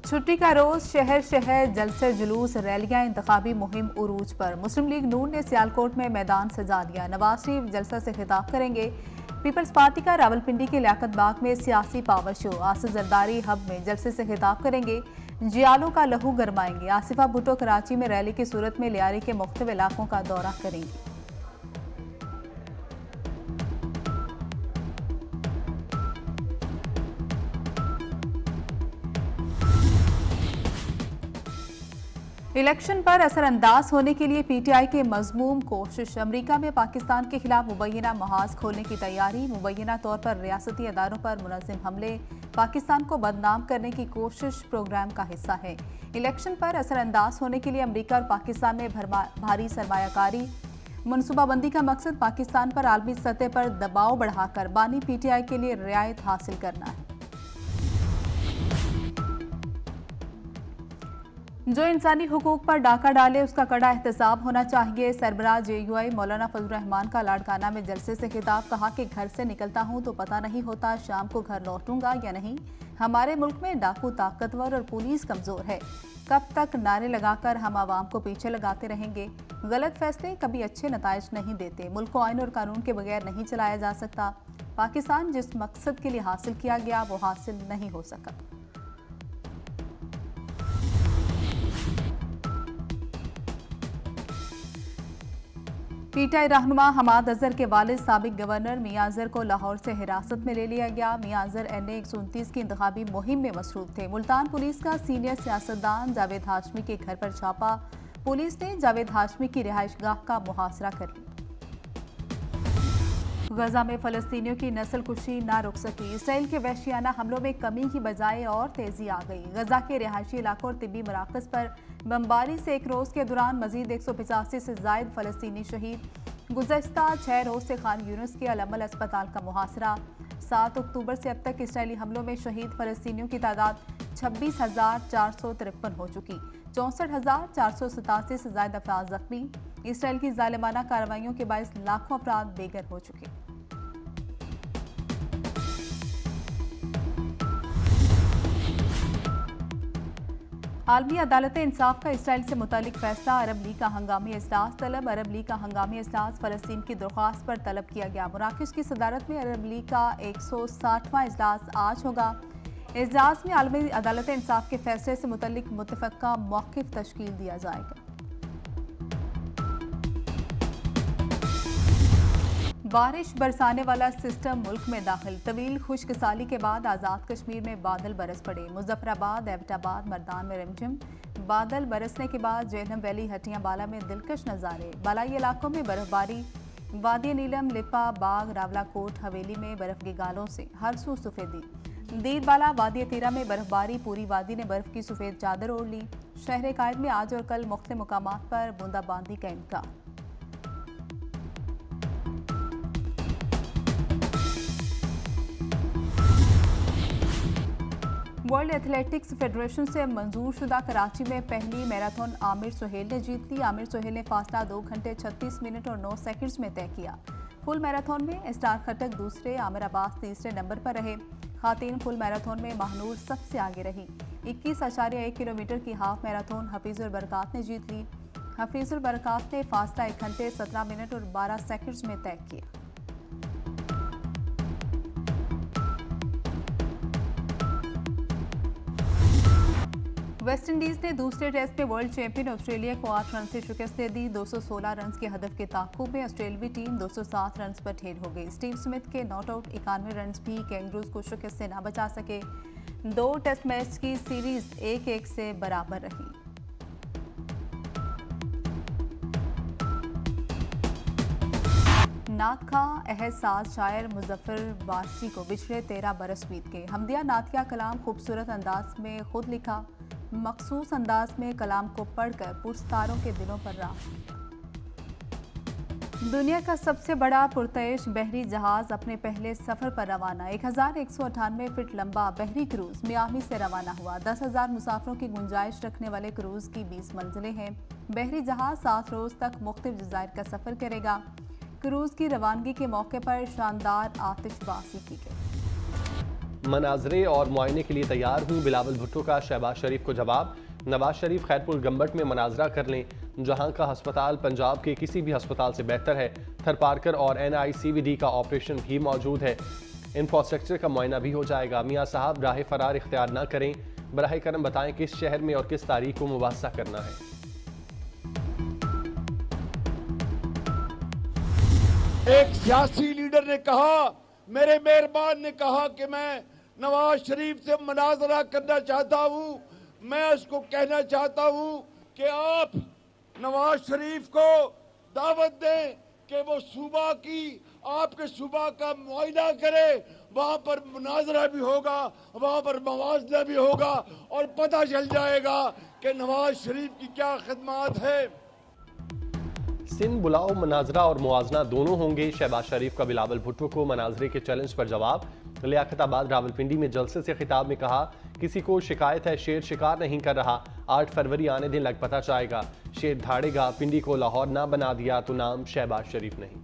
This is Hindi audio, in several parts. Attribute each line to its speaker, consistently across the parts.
Speaker 1: छुट्टी का रोज शहर शहर जलसे जुलूस रैलियां इंतखाबी मुहिम उरूज पर। मुस्लिम लीग नून ने सियालकोट में मैदान सजा दिया। नवाज शरीफ जलसा से खिताब करेंगे। पीपल्स पार्टी का रावलपिंडी के लियाकत बाग में सियासी power show. Asif Zardari hub में जलसे से खिताब करेंगे। जियालों का लहू गरमाएंगे। आसिफा भुट्टो कराची में रैली की सूरत में लियारी के मुख्तलिफ इलाकों का दौरा करेंगी। इलेक्शन पर असरअंदाज होने के लिए पीटीआई के मजमूम कोशिश। अमेरिका में पाकिस्तान के खिलाफ मुबैना महाज खोलने की तैयारी। मुबैना तौर पर रियासती अदारों पर मुनज़्ज़म हमले, पाकिस्तान को बदनाम करने की कोशिश प्रोग्राम का हिस्सा है। इलेक्शन पर असरअंदाज होने के लिए अमेरिका और पाकिस्तान में भारी सरमायाकारी। मनसूबाबंदी का मकसद पाकिस्तान पर आलमी सतह पर दबाव बढ़ाकर बानी पीटीआई के लिए रियायत हासिल करना है। जो इंसानी हुकूक पर डाका डाले उसका कड़ा एहतसाब होना चाहिए। सरबराह जेयूआई मौलाना फजलुर रहमान का लाड़काना में जलसे से खिताब। कहा कि घर से निकलता हूं तो पता नहीं होता शाम को घर लौटूंगा या नहीं। हमारे मुल्क में डाकू ताकतवर और पुलिस कमजोर है। कब तक नारे लगाकर हम आवाम को पीछे लगाते रहेंगे। गलत फैसले कभी अच्छे नताइज नहीं देते। मुल्क को आइन और कानून के बगैर नहीं चलाया जा सकता। पाकिस्तान जिस मकसद के लिए हासिल किया गया वो हासिल नहीं हो सका। पीटीआई रहनुमा हमाद अजहर के वालिद साबिक गवर्नर मियां अजहर को लाहौर से हिरासत में ले लिया गया। मियां अजहर NA 129 की इंतखाबी मुहिम में मसरूफ थे। मुल्तान पुलिस का सीनियर सियासतदान जावेद हाशमी के घर पर छापा। पुलिस ने जावेद हाशमी की रिहाइशगाह का मुहासरा कर लिया। गजा में फलस्तीनियों की नस्ल कुशी ना रुक सकी। इसराइल के वहशियाना हमलों में कमी की बजाय और तेजी आ गई। गजा के रिहायशी इलाकों और तिब्बी मराकज पर बमबारी से एक रोज के दौरान मजीद 185 से जायद फलस्तीनी शहीद। गुज़श्ता 6 रोज से खान यूनुस के अल-अमल अस्पताल का मुहासरा। 7 अक्टूबर से अब तक इसराइली हमलों में शहीद फलस्तीनियों की तादाद 26,453 हो चुकी। 64,487 से ज्यादा अफराद जख्मी। इसराइल की जालिमाना कार्रवाइयों के बायस लाखों अफराद बेघर हो चुके। आलमी अदालत इंसाफ का इसराइल से मुतालिक फैसला। अरब लीग का हंगामी इजलास तलब। अरब लीग का हंगामी इजलास फलस्तीन की दरख्वास्त पर तलब किया गया। मराकश की सदारत में अरब लीग का 160वां इजलास आज होगा। इजलास में आलमी अदालत इंसाफ के फैसले से मुतल्लिक मुतफ़क्का मौक़िफ़ तश्कील दिया जाएगा। बारिश बरसाने वाला सिस्टम मुल्क में दाखिल। तवील खुश्क साली के बाद आज़ाद कश्मीर में बादल बरस पड़े। मुजफ्फराबाद, एबटाबाद, मर्दान में रिमझिम बादल बरसने के बाद जेहलम वैली, हटियां बाला में दिलकश नज़ारे। बालाई इलाकों में बर्फबारी। वादी नीलम, लिपा, बाग, रावलाकोट, हवेली में बर्फ के गालों से हर सू सफ़ेदी। दीर बाला, वादी तीरा में बर्फबारी। पूरी वादी ने बर्फ की सफ़ेद चादर ओढ़ ली। शहर कायद में आज और कल मुख्तलिफ मुकामात पर बूंदाबांदी का इम्कान। वर्ल्ड एथलेटिक्स फेडरेशन से मंजूर शुदा कराची में पहली मैराथन आमिर सुहेल ने जीत ली। आमिर सुहेल ने फासला 2 घंटे 36 मिनट और 9 सेकंड्स में तय किया। फुल मैराथन में इस्तार खटक दूसरे, आमिर अब्बास तीसरे नंबर पर रहे। खातीन फुल मैराथन में महानूर सबसे आगे रही। 21.1 किलोमीटर की हाफ मैराथन हफीजुल बरकात ने जीत ली। हफीजुल बरकात ने फासला 1 घंटे 17 मिनट और 12 सेकंड्स में तय किया। वेस्टइंडीज ने दूसरे टेस्ट में वर्ल्ड चैंपियन ऑस्ट्रेलिया को 8 रन से शिकस्त दे दी। 216 रन के हदफ के ताक़ुब में ऑस्ट्रेलवी टीम 207 रन पर ढेर हो गई। स्टीव स्मिथ के नॉट आउट 91 रन भी कैंगरूज को शिकस्त से न बचा सके। 2 टेस्ट मैच की सीरीज 1-1 से बराबर रही। नात खां अहद साज शायर मुजफ्फर वारसी को पिछले 13 बरस बीत गए। हमदिया नात का कलाम खूबसूरत अंदाज में खुद लिखा। मखसूस अंदाज में कलाम को पढ़कर पुरस्कारों के दिलों पर राख। दुनिया का सबसे बड़ा पुरतयश बहरी जहाज अपने पहले सफर पर रवाना। 1198 फीट लंबा बहरी क्रूज मियामी से रवाना हुआ। 10,000 मुसाफिरों की गुंजाइश रखने वाले क्रूज की 20 मंजिलें हैं। बहरी जहाज 7 रोज तक मुख्तलिफ जज़ायर का सफर करेगा। क्रूज की रवानगी के मौके पर शानदार आतिशबाजी की गई।
Speaker 2: मनाजरे और मुआयने के लिए तैयार हूँ, बिलावल भुट्टो का शहबाज शरीफ को जवाब। नवाज शरीफ खैरपुर गंबट में मनाजरा कर लें, जहां का अस्पताल पंजाब के किसी भी अस्पताल से बेहतर है। थरपारकर और NICVD का ऑपरेशन भी मौजूद है। इंफ्रास्ट्रक्चर का मुआयना भी हो जाएगा। मियाँ साहब राह फरार इख्तियार ना करें, बराह करम बताएं किस शहर में और किस तारीख को मुबासा करना है।
Speaker 3: एक सियासी लीडर ने कहा, मेरे मेहरबान ने कहा कि मैं नवाज शरीफ से मुनाजरा करना चाहता हूं। मैं उसको कहना चाहता हूं कि आप नवाज शरीफ को दावत दें कि वो सूबा की, आपके सूबा का मुआयना करे। वहां पर मुनाजरा भी होगा, वहां पर मुवाजना भी होगा और पता चल जाएगा कि नवाज शरीफ की क्या खिदमत है।
Speaker 2: सिंध बुलाओ, मनाजरा और मुआजना दोनों होंगे। शहबाज शरीफ का बिलावल भुट्टो को मनाजरे के चैलेंज पर जवाब। लियाकताबाद रावलपिंडी में जलसे से खिताब में कहा, किसी को शिकायत है शेर शिकार नहीं कर रहा, 8 फरवरी आने दिन लग पता जाएगा। शेर धाड़ेगा, पिंडी को लाहौर ना बना दिया तो नाम शहबाज शरीफ नहीं।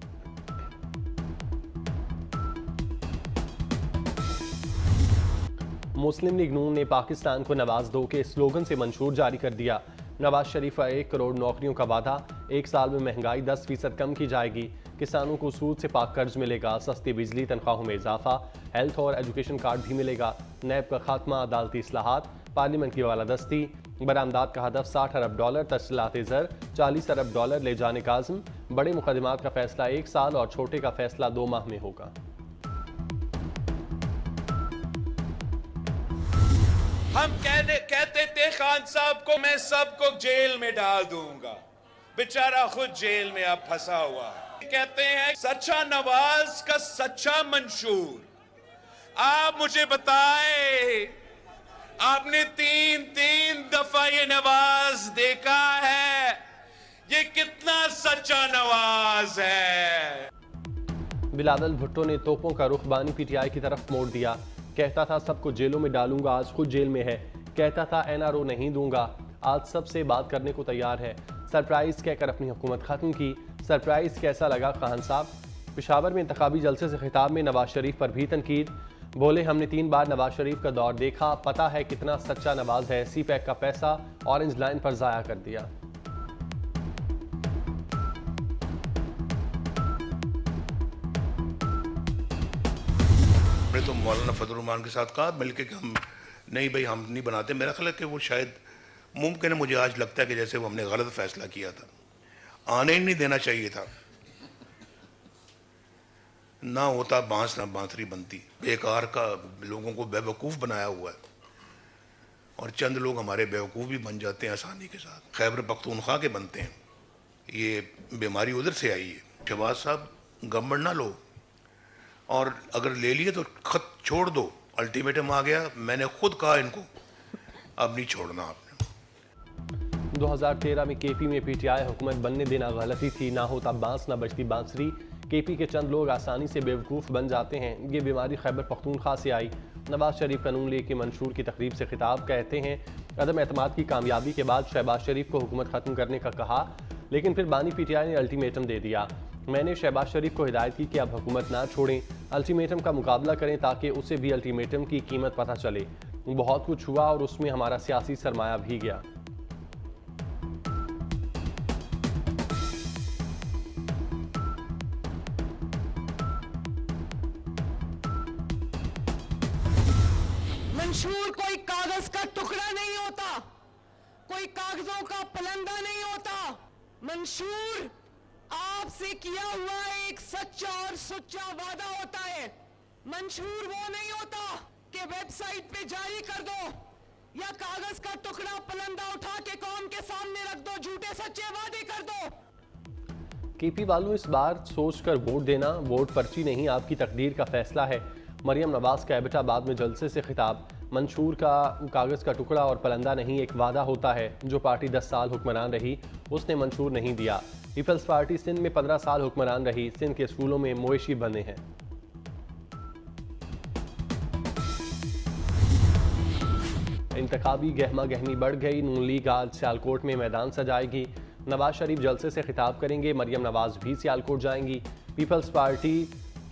Speaker 2: मुस्लिम लीग नून ने पाकिस्तान को नवाज दो के स्लोगन से मंशूर जारी कर दिया। नवाज शरीफ का 1 करोड़ नौकरियों का वादा, 1 साल में महंगाई 10% कम की जाएगी। किसानों को सूद से पाक कर्ज मिलेगा, सस्ती बिजली, तनख्वाहों में इजाफा, हेल्थ और एजुकेशन कार्ड भी मिलेगा। नैब का खात्मा, अदालती इस्लाहात, पार्लियामेंट की बालादस्ती, बरामदात का हदफ $60 अरब, तस्लीलात ज़र $40 अरब ले जाने का आज़म। बड़े मुकदमात का फैसला 1 साल और छोटे का फैसला 2 माह में होगा।
Speaker 4: हम कहते थे खान साहब को मैं सबको जेल में डाल दूंगा, बेचारा खुद जेल में अब फंसा हुआ है। कहते हैं सच्चा नवाज का सच्चा मंशूर। आप मुझे बताएं, आपने तीन दफा ये नवाज देखा है, ये कितना सच्चा नवाज है।
Speaker 2: बिलावल भुट्टो ने तोपों का रुख बानी PTI की तरफ मोड़ दिया। कहता था सबको जेलों में डालूंगा, आज खुद जेल में है। कहता था NRO नहीं दूंगा, आज सबसे बात करने को तैयार है। सरप्राइज कहकर अपनी हुकूमत खत्म की। सरप्राइज कैसा लगा खान साहब? पेशावर में इंतखाबी जलसे से खिताब में नवाज शरीफ पर भी तनकीद। बोले, हमने 3 बार नवाज शरीफ का दौर देखा, पता है कितना सच्चा नवाज है। CPAC का पैसा ऑरेंज लाइन पर जाया कर दिया।
Speaker 5: तो मौलाना फजल रहमान के साथ कहा मिलके कि हम नहीं भाई, हम नहीं बनाते। मेरा ख्याल है कि वो शायद मुमकिन है, मुझे आज लगता है कि जैसे वो हमने गलत फैसला किया था, आने ही नहीं देना चाहिए था। ना होता बांस ना बांसुरी बनती। बेकार का लोगों को बेवकूफ़ बनाया हुआ है और चंद लोग हमारे बेवकूफ़ भी बन जाते हैं आसानी के साथ। खैबर पख्तूनख्वा के बनते हैं। ये बीमारी उधर से आई है। शहबाज साहब गवर्नमेंट ना लो, और अगर ले लिए तो खत छोड़ दो। अल्टीमेटम आ गया, मैंने खुद कहा इनको अब नहीं छोड़ना आपने।
Speaker 2: 2013 में KP में PTI हुकूमत बनने देना गलती थी। ना होता बांस ना बजती बांसुरी। KP के चंद लोग आसानी से बेवकूफ़ बन जाते हैं। ये बीमारी खैबर पख्तूनख्वा से आई। नवाज शरीफ कानून लेके मंशूर की तकरीब से खिताब। कहते हैं अदम एतमाद की कामयाबी के बाद शहबाज शरीफ को हुकूमत ख़त्म करने का कहा, लेकिन फिर बानी PTI ने अल्टीमेटम दे दिया। मैंने शहबाज शरीफ को हिदायत की कि अब हुकूमत ना छोड़ें, अल्टीमेटम का मुकाबला करें ताकि उसे भी अल्टीमेटम की कीमत पता चले। बहुत कुछ हुआ और उसमें हमारा सियासी सरमाया भी गया।
Speaker 6: मंशूर कोई कागज का टुकड़ा नहीं होता, कोई कागजों का पलंदा नहीं होता। मंशूर आपसे किया हुआ एक सच्चा और सुच्चा वादा होता है। मंशूर वो नहीं होता कि वेबसाइट पे जारी कर दो या कागज का टुकड़ा पलंदा उठा के कौम के सामने रख दो, झूठे सच्चे वादे कर दो।
Speaker 2: KP वालों, इस बार सोचकर वोट देना, वोट पर्ची नहीं, आपकी तकदीर का फैसला है। मरियम नवाज का एबटाबाद में जलसे से खिताब। मंशूर का कागज़ का टुकड़ा और पलंदा नहीं, एक वादा होता है। जो पार्टी 10 साल हुक्मरान रही उसने मंशूर नहीं दिया। पीपल्स पार्टी सिंध में 15 साल हुक्मरान रही। सिंध के स्कूलों में मवेशी बने हैं। इंतखाबी गहमा गहमी बढ़ गई। नून लीग आज सियालकोट में मैदान सजाएगी। नवाज शरीफ जलसे से खिताब करेंगे। मरियम नवाज भी सियालकोट जाएंगी। पीपल्स पार्टी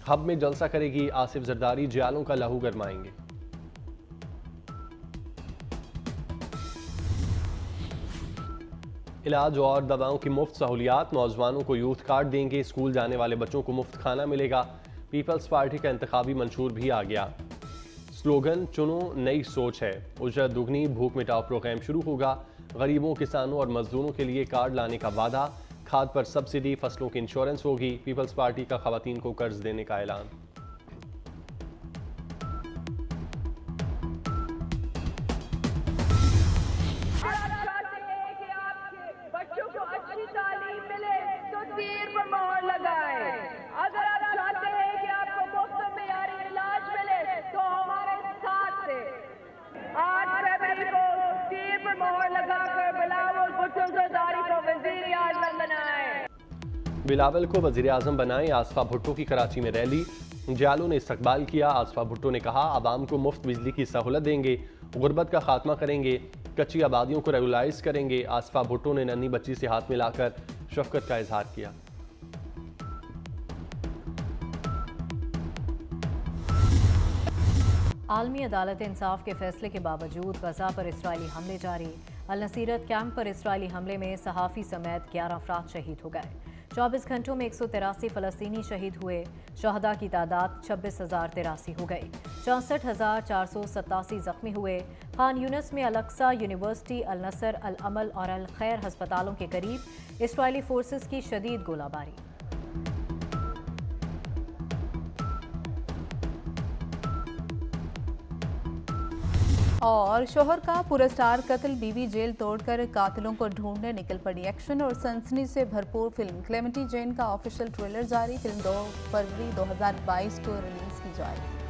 Speaker 2: हब में जलसा करेगी। आसिफ जरदारी जियालों का लहू गरमाएंगे। इलाज और दवाओं की मुफ्त सहूलियात, नौजवानों को यूथ कार्ड देंगे, स्कूल जाने वाले बच्चों को मुफ्त खाना मिलेगा। पीपल्स पार्टी का इंतखाबी मंशूर भी आ गया। स्लोगन चुनो नई सोच है। उजरत दुगनी भूख मिटाओ प्रोग्राम शुरू होगा। गरीबों, किसानों और मजदूरों के लिए कार्ड लाने का वादा। खाद पर सब्सिडी, फसलों की इंश्योरेंस होगी। पीपल्स पार्टी का खवातीन को कर्ज देने का ऐलान।
Speaker 7: बच्चों को अच्छी तालीम मिले तो तीर पर मोहर लगाए। अगर आप चाहते हैं कि आपको मुफ्त मेयारी इलाज मिले तो हमारे साथ से 8 फरवरी को तीर पर मोहर लगाकर बिलावल भुट्टो जरदारी को वजीर आजम बनाए।
Speaker 2: बिलावल को वजीर आजम बनाए। आसफा भुट्टो की कराची में रैली, जालों ने इस्तकबाल किया। आसफा भुट्टो ने कहा आवाम को मुफ्त बिजली की सहूलत देंगे, गुर्बत का खात्मा करेंगे, कच्ची आबादियों को रेगुलाइज करेंगे। आसफा भुट्टो ने नन्ही बच्ची से हाथ मिलाकर शफकत का इजहार किया।
Speaker 8: आलमी अदालत इंसाफ के फैसले के बावजूद गजा पर इसराइली हमले जारी। अल नसीरत कैंप पर इसराइली हमले में सहाफ़ी समेत 11 अफराद शहीद हो गए। 24 घंटों में 183 फ़लस्तीनी शहीद हुए। शहदा की तादाद 26,083 हो गई। 64,487 जख्मी हुए। खान यूनिस में अल-अक्सा यूनिवर्सिटी, अल नसर, अल अमल और अल खैर हस्पतालों के करीब इसराइली फोर्सेस की शदीद गोलाबारी।
Speaker 1: और शोहर का पुरस्कार कत्ल, बीवी जेल तोड़कर कातिलों को ढूंढने निकल पड़ी। एक्शन और सनसनी से भरपूर फिल्म क्लेमेंटी जेन का ऑफिशियल ट्रेलर जारी। फिल्म 2 फरवरी 2022 को रिलीज की जाएगी।